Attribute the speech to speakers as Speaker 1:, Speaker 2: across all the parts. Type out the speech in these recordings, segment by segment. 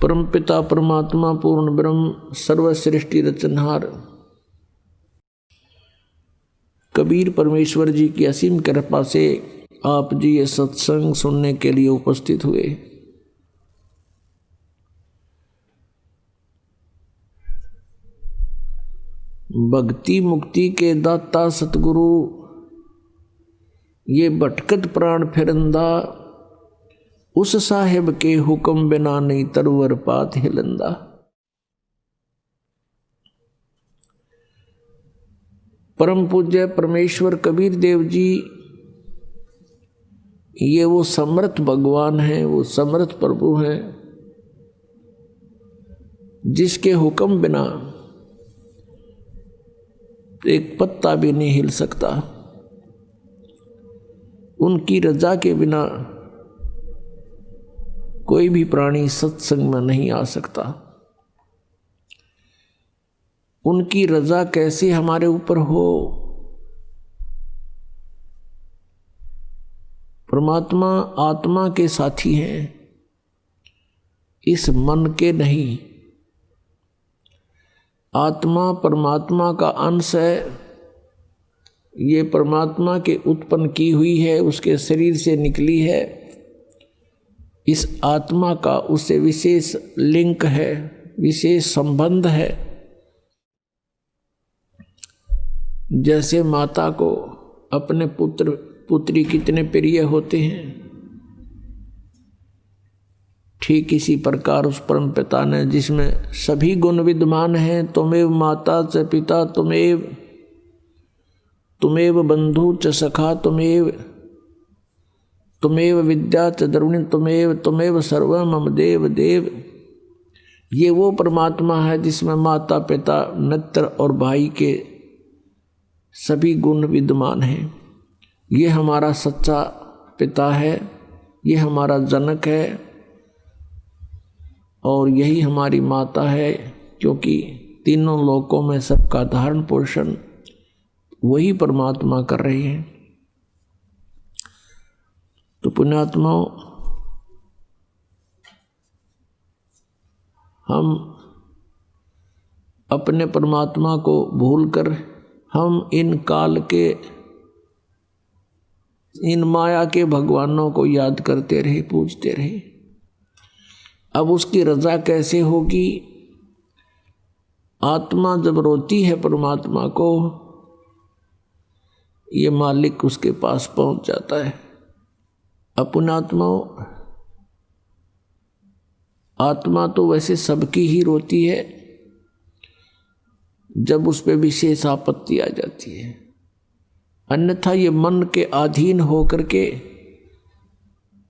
Speaker 1: परमपिता परमात्मा पूर्ण ब्रह्म सर्वश्रेष्ठी रचनहार कबीर परमेश्वर जी की असीम कृपा से आप जी ये सत्संग सुनने के लिए उपस्थित हुए। भक्ति मुक्ति के दाता सतगुरु ये भटकत प्राण फिरंदा, उस साहेब के हुक्म बिना नहीं तरवर पात हिलंदा। परम पूज्य परमेश्वर कबीर देव जी ये वो समर्थ भगवान हैं, वो समर्थ प्रभु हैं जिसके हुक्म बिना एक पत्ता भी नहीं हिल सकता। उनकी रजा के बिना कोई भी प्राणी सत्संग में नहीं आ सकता। उनकी रजा कैसे हमारे ऊपर हो? परमात्मा आत्मा के साथी हैं, इस मन के नहीं। आत्मा परमात्मा का अंश है, ये परमात्मा के उत्पन्न की हुई है, उसके शरीर से निकली है। इस आत्मा का उससे विशेष लिंक है, विशेष संबंध है। जैसे माता को अपने पुत्र पुत्री कितने प्रिय होते हैं, ठीक इसी प्रकार उस परम पिता ने जिसमें सभी गुण विद्यमान हैं, तुमेव माता च पिता तुमेव बंधु च सखा तुमेव विद्या च द्रविणी तुमेव सर्व मम देव देव। ये वो परमात्मा है जिसमें माता पिता मित्र और भाई के सभी गुण विद्यमान हैं। ये हमारा सच्चा पिता है, ये हमारा जनक है और यही हमारी माता है, क्योंकि तीनों लोकों में सबका धारण पोषण वही परमात्मा कर रहे हैं। तो पुण्यात्माओं, हम अपने परमात्मा को भूलकर हम इन काल के, इन माया के भगवानों को याद करते रहे, पूजते रहे। अब उसकी रजा कैसे होगी? आत्मा जब रोती है परमात्मा को, ये मालिक उसके पास पहुंच जाता है। अपन आत्मा तो वैसे सबकी ही रोती है जब उस पर विशेष आपत्ति आ जाती है, अन्यथा ये मन के अधीन होकर के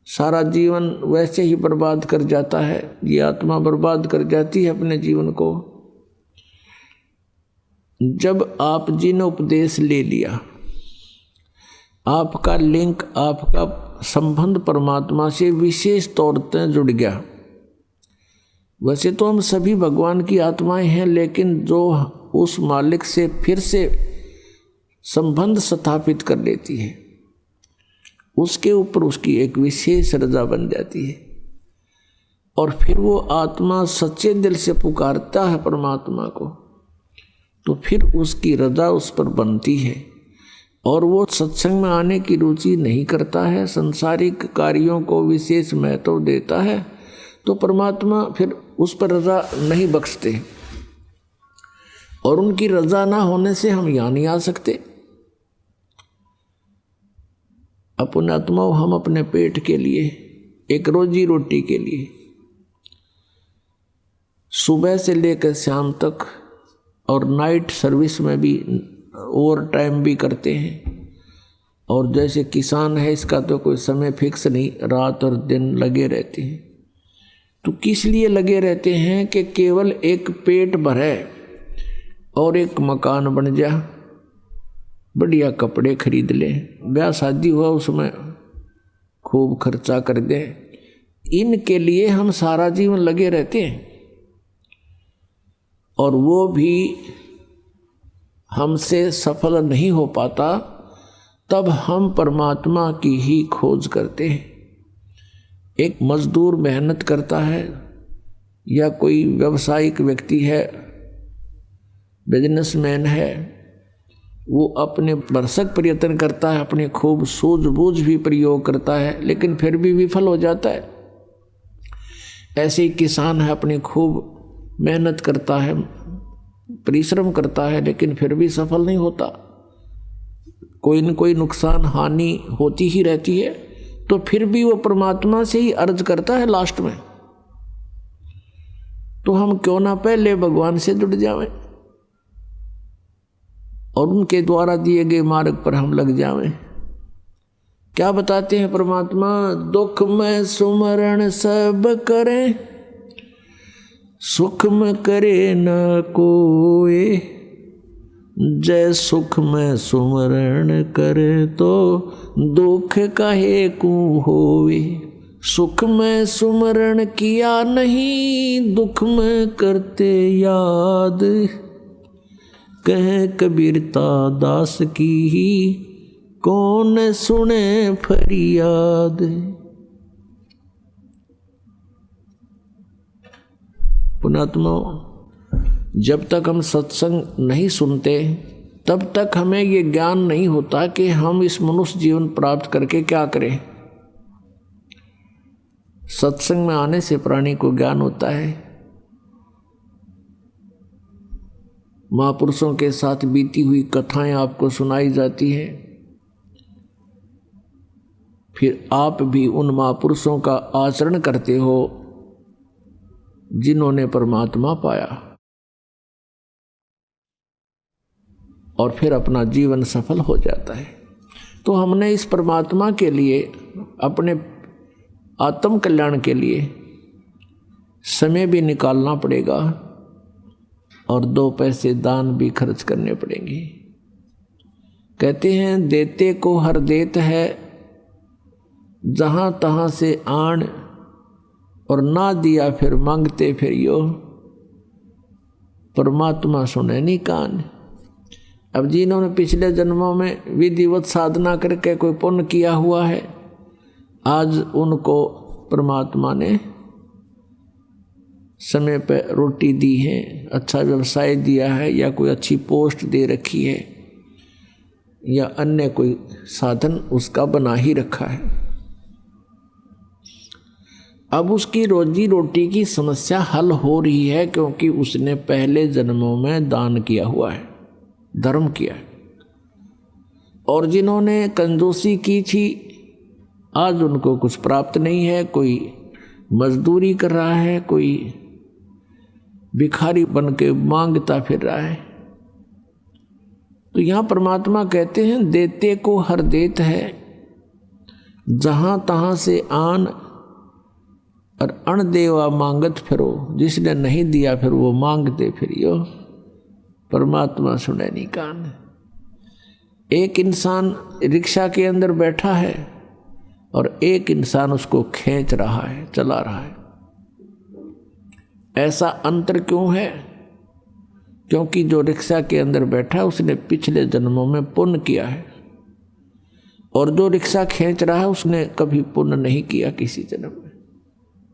Speaker 1: सारा जीवन वैसे ही बर्बाद कर जाता है। ये आत्मा बर्बाद कर जाती है अपने जीवन को। जब आप जी ने उपदेश ले लिया, आपका लिंक, आपका संबंध परमात्मा से विशेष तौर पर जुड़ गया। वैसे तो हम सभी भगवान की आत्माएं हैं, लेकिन जो उस मालिक से फिर से संबंध स्थापित कर लेती है, उसके ऊपर उसकी एक विशेष रजा बन जाती है। और फिर वो आत्मा सच्चे दिल से पुकारता है परमात्मा को, तो फिर उसकी रजा उस पर बनती है। और वो सत्संग में आने की रुचि नहीं करता है, संसारिक कार्यों को विशेष महत्व देता है, तो परमात्मा फिर उस पर रजा नहीं बख्शते। और उनकी रजा ना होने से हम यहाँ नहीं आ सकते। अपने आत्माओं, हम अपने पेट के लिए, एक रोजी रोटी के लिए सुबह से लेकर शाम तक और नाइट सर्विस में भी ओवर टाइम भी करते हैं। और जैसे किसान है, इसका तो कोई समय फिक्स नहीं, रात और दिन लगे रहते हैं। तो किस लिए लगे रहते हैं? कि केवल एक पेट भरे और एक मकान बन जा, बढ़िया कपड़े खरीद ले, ब्याह शादी हुआ उसमें खूब खर्चा कर दे। इनके लिए हम सारा जीवन लगे रहते हैं और वो भी हमसे सफल नहीं हो पाता। तब हम परमात्मा की ही खोज करते हैं। एक मजदूर मेहनत करता है, या कोई व्यावसायिक व्यक्ति है, बिजनेसमैन है, वो अपने भरसक प्रयत्न करता है, अपने खूब सूझबूझ भी प्रयोग करता है, लेकिन फिर भी विफल हो जाता है। ऐसे ही किसान है, अपनी खूब मेहनत करता है, परिश्रम करता है, लेकिन फिर भी सफल नहीं होता। कोई न कोई नुकसान हानि होती ही रहती है। तो फिर भी वो परमात्मा से ही अर्ज करता है लास्ट में। तो हम क्यों ना पहले भगवान से जुड़ जावें और उनके द्वारा दिए गए मार्ग पर हम लग जावें। क्या बताते हैं परमात्मा? दुख में सुमरण सब करें, सुख में करे न कोई। जय सुख में सुमरण करे तो दुख काहे को होवे। सुख में सुमरण किया नहीं, दुख में करते याद। कह कबीरता दास की ही कौन सुने फरियाद। पुणात्मा, जब तक हम सत्संग नहीं सुनते तब तक हमें ये ज्ञान नहीं होता कि हम इस मनुष्य जीवन प्राप्त करके क्या करें। सत्संग में आने से प्राणी को ज्ञान होता है। महापुरुषों के साथ बीती हुई कथाएं आपको सुनाई जाती हैं, फिर आप भी उन महापुरुषों का आचरण करते हो जिन्होंने परमात्मा पाया, और फिर अपना जीवन सफल हो जाता है। तो हमने इस परमात्मा के लिए, अपने आत्म कल्याण के लिए समय भी निकालना पड़ेगा और 2 पैसे दान भी खर्च करने पड़ेंगे। कहते हैं देते को हर देत है, जहाँ तहाँ से आन, और ना दिया फिर मांगते फिर यो। परमात्मा सुने नहीं कान। अब जिन्होंने पिछले जन्मों में विधिवत साधना करके कोई पुण्य किया हुआ है, आज उनको परमात्मा ने समय पर रोटी दी है, अच्छा व्यवसाय दिया है, या कोई अच्छी पोस्ट दे रखी है, या अन्य कोई साधन उसका बना ही रखा है। अब उसकी रोजी रोटी की समस्या हल हो रही है, क्योंकि उसने पहले जन्मों में दान किया हुआ है, धर्म किया है। और जिन्होंने कंजूसी की थी, आज उनको कुछ प्राप्त नहीं है। कोई मजदूरी कर रहा है, कोई भिखारी बन के मांगता फिर रहा है। तो यहाँ परमात्मा कहते हैं देते को हर देत है, जहाँ तहाँ से आन, और अण देवा मांगत फिरो। जिसने नहीं दिया फिर वो मांगते फिरियो। परमात्मा सुने नहीं कान। एक इंसान रिक्शा के अंदर बैठा है और एक इंसान उसको खींच रहा है, चला रहा है। ऐसा अंतर क्यों है? क्योंकि जो रिक्शा के अंदर बैठा है उसने पिछले जन्मों में पुण्य किया है, और जो रिक्शा खींच रहा है उसने कभी पुण्य नहीं किया किसी जन्म में।